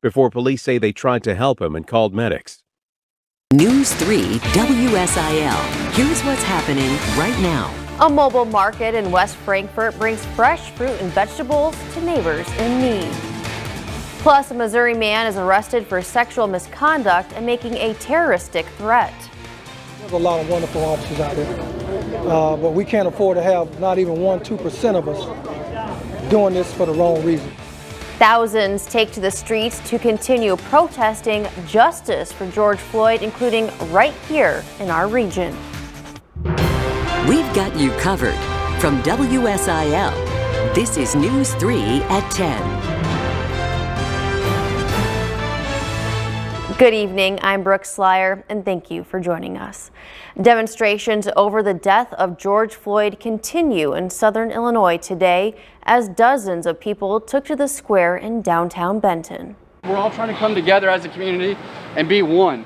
before police say they tried to help him and called medics. News 3 WSIL. Here's what's happening right now. A mobile market in West Frankfort brings fresh fruit and vegetables to neighbors in need. Plus, a Missouri man is arrested for sexual misconduct and making a terroristic threat. There's a lot of wonderful officers out there, but we can't afford to have not even 1-2% of us doing this for the wrong reason. Thousands take to the streets to continue protesting justice for George Floyd, including right here in our region. We've got you covered. From WSIL, this is News 3 at 10. Good evening, I'm Brooke Slyer, and thank you for joining us. Demonstrations over the death of George Floyd continue in southern Illinois today as dozens of people took to the square in downtown Benton. We're all trying to come together as a community and be one.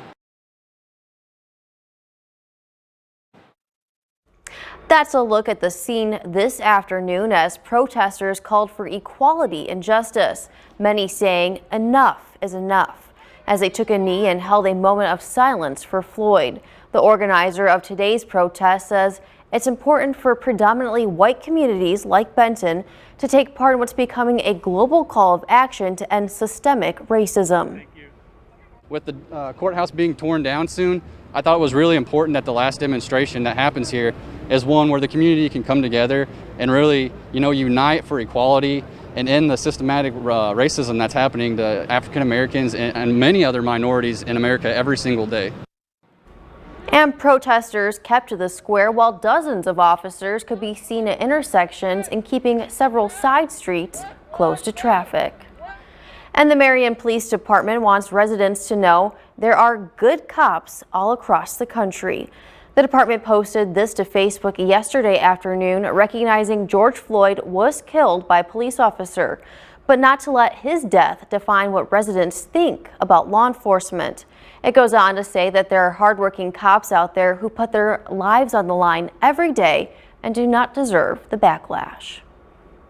That's a look at the scene this afternoon as protesters called for equality and justice, many saying enough is enough, as they took a knee and held a moment of silence for Floyd. The organizer of today's protest says it's important for predominantly white communities like Benton to take part in what's becoming a global call of action to end systemic racism. With the courthouse being torn down soon, I thought it was really important that the last demonstration that happens here is one where the community can come together and really, unite for equality and end the systematic racism that's happening to African Americans and many other minorities in America every single day. And protesters kept to the square while dozens of officers could be seen at intersections and keeping several side streets closed to traffic. And the Marion Police Department wants residents to know there are good cops all across the country. The department posted this to Facebook yesterday afternoon, recognizing George Floyd was killed by a police officer, but not to let his death define what residents think about law enforcement. It goes on to say that there are hardworking cops out there who put their lives on the line every day and do not deserve the backlash.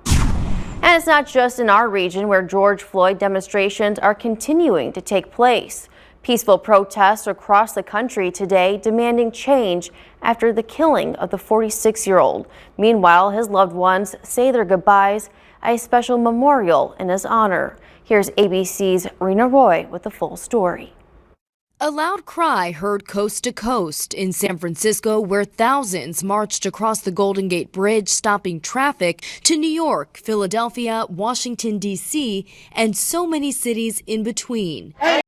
And it's not just in our region where George Floyd demonstrations are continuing to take place. Peaceful protests across the country today demanding change after the killing of the 46-year-old. Meanwhile, his loved ones say their goodbyes at a special memorial in his honor. Here's ABC's Rena Roy with the full story. A loud cry heard coast to coast in San Francisco, where thousands marched across the Golden Gate Bridge, stopping traffic, to New York, Philadelphia, Washington, D.C., and so many cities in between.